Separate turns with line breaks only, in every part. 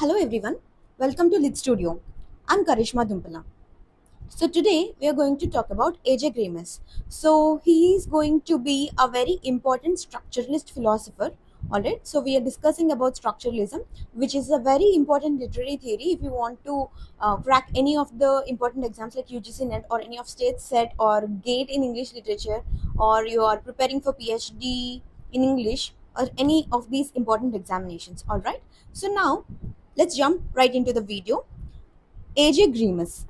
Hello everyone, welcome to Lit Studio. I'm Karishma Dumpala. So today we are going to talk about AJ Grimes. So he is going to be a very important structuralist philosopher. Alright, so we are discussing about structuralism, which is a very important literary theory if you want to crack any of the important exams like UGC NET or any of state set or GATE in English literature, or you are preparing for PhD in English or any of these important examinations. Alright, so now let's jump right into the video. AJ Grimes.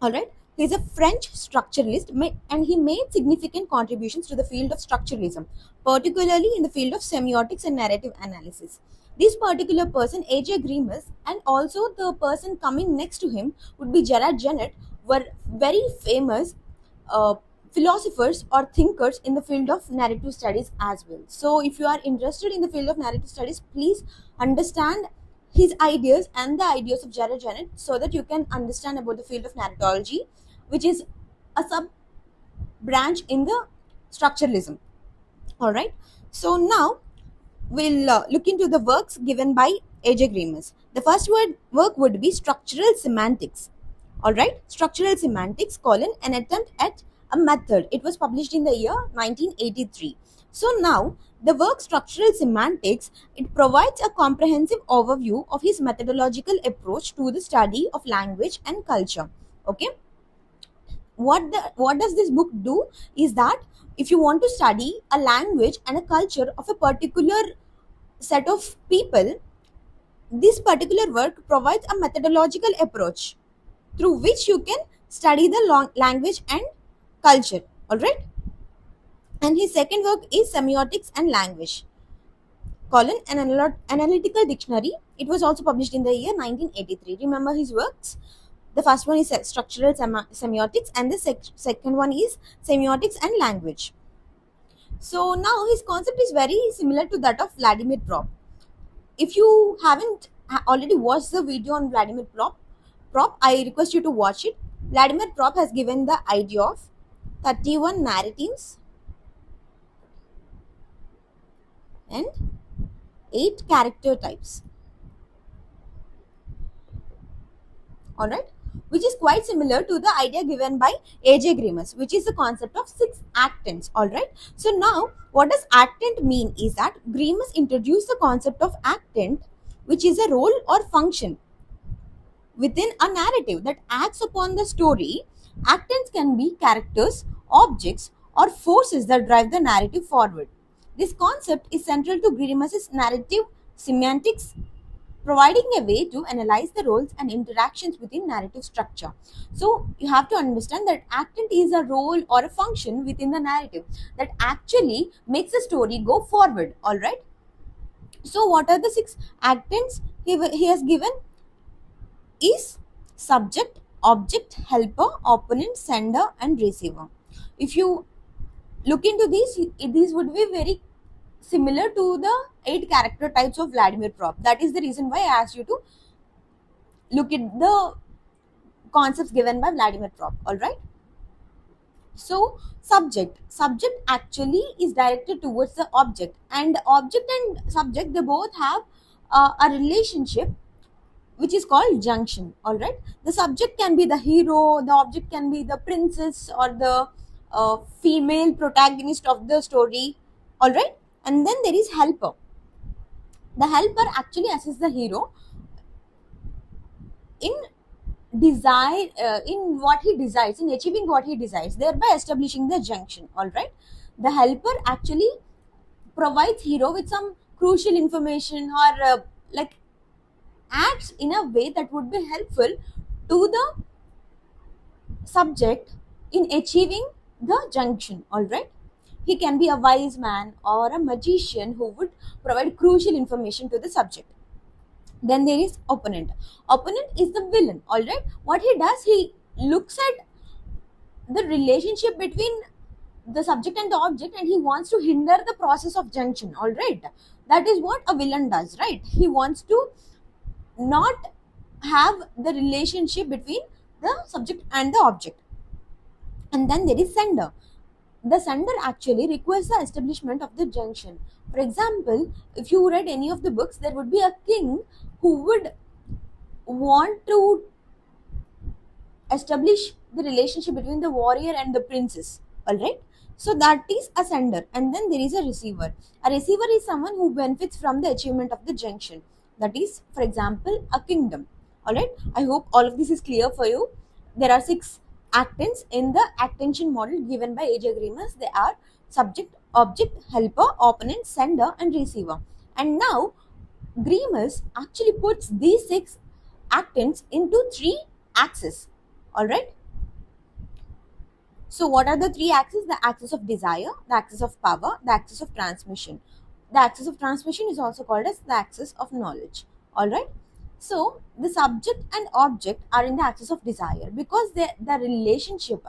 All right. He's a French structuralist and he made significant contributions to the field of structuralism, particularly in the field of semiotics and narrative analysis. This particular person, A.J. Grimes, and also the person coming next to him would be Gerard Genette, were very famous uh, philosophers or thinkers in the field of narrative studies as well. So, if you are interested in the field of narrative studies, please understand his ideas and the ideas of Jared Janet so that you can understand about the field of narratology, which is a sub branch in the structuralism. All right. So now we'll look into the works given by A.J. Grimes. The first work would be Structural Semantics. All right, Structural Semantics, colon, an attempt at a method. It was published in the year 1983. So now, the work Structural Semantics, it provides a comprehensive overview of his methodological approach to the study of language and culture. Okay, what does this book do is that if you want to study a language and a culture of a particular set of people, this particular work provides a methodological approach through which you can study the language and culture. All right, and his second work is Semiotics and Language, colon, an analytical dictionary. It was also published in the year 1983. Remember his works. The first one is Structural Semiotics, and the second one is Semiotics and Language. So now his concept is very similar to that of Vladimir Prop. If you haven't already watched the video on Vladimir Prop, I request you to watch it. Vladimir Prop has given the idea of 31 narratives and 8 character types. Alright, which is quite similar to the idea given by A.J. Grimes, which is the concept of 6 actants. Alright, so now what does actant mean is that Grimes introduced the concept of actant, which is a role or function within a narrative that acts upon the story. Actants can be characters, objects, or forces that drive the narrative forward. This concept is central to Grimes' narrative semantics, providing a way to analyze the roles and interactions within narrative structure. So you have to understand that actant is a role or a function within the narrative that actually makes the story go forward. All right. So what are the 6 actants he has given? Is subject, object, helper, opponent, sender, and receiver. If you look into these would be very similar to the 8 character types of Vladimir Prop. That is the reason why I asked you to look at the concepts given by Vladimir Prop. All right. So subject actually is directed towards the object, and object and subject, they both have a relationship which is called junction. All right, the subject can be the hero, the object can be the princess or the female protagonist of the story. All right, and then there is helper. The helper actually assists the hero in desire, in what he desires, in achieving what he desires, thereby establishing the junction. All right, the helper actually provides hero with some crucial information, or like acts in a way that would be helpful to the subject in achieving the junction. All right, he can be a wise man or a magician who would provide crucial information to the subject. Then there is opponent. Opponent is the villain. All right, what he does, he looks at the relationship between the subject and the object, and he wants to hinder the process of junction. All right, that is what a villain does, right? He wants to not have the relationship between the subject and the object. And then there is sender. the sender actually requires the establishment of the junction. For example, if you read any of the books, there would be a king who would want to establish the relationship between the warrior and the princess. All right. So that is a sender, and then there is a receiver. A receiver is someone who benefits from the achievement of the junction. That is, for example, a kingdom. All right. I hope all of this is clear for you. There are six actants in the attention model given by A.J. Grimes. They are subject, object, helper, opponent, sender, and receiver. And now Grimes actually puts these six actants into three axes. All right. So what are the three axes? The axis of desire, the axis of power, the axis of transmission. The axis of transmission is also called as the axis of knowledge. All right. So the subject and object are in the axis of desire because the relationship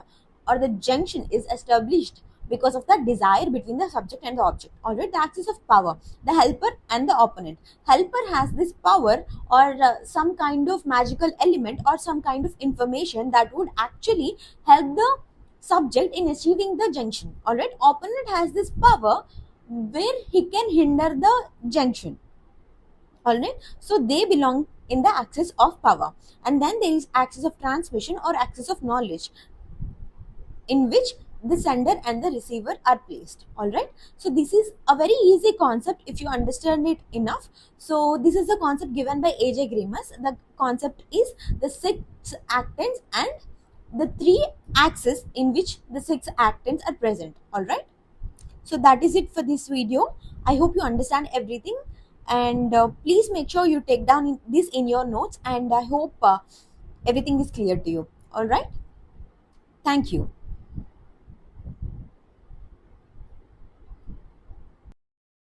or the junction is established because of the desire between the subject and the object. All right. The axis of power, the helper and the opponent. Helper has this power or some kind of magical element or some kind of information that would actually help the subject in achieving the junction. All right. Opponent has this power where he can hinder the junction. All right. So they belong in the axis of power, and then there is axis of transmission or axis of knowledge, in which the sender and the receiver are placed. All right. So this is a very easy concept if you understand it enough. So this is the concept given by AJ Grimes. The concept is the six actants and the three axes in which the six actants are present. All right. So that is it for this video. I hope you understand everything, and please make sure you take down this in your notes, and I hope everything is clear to you. All right. Thank you.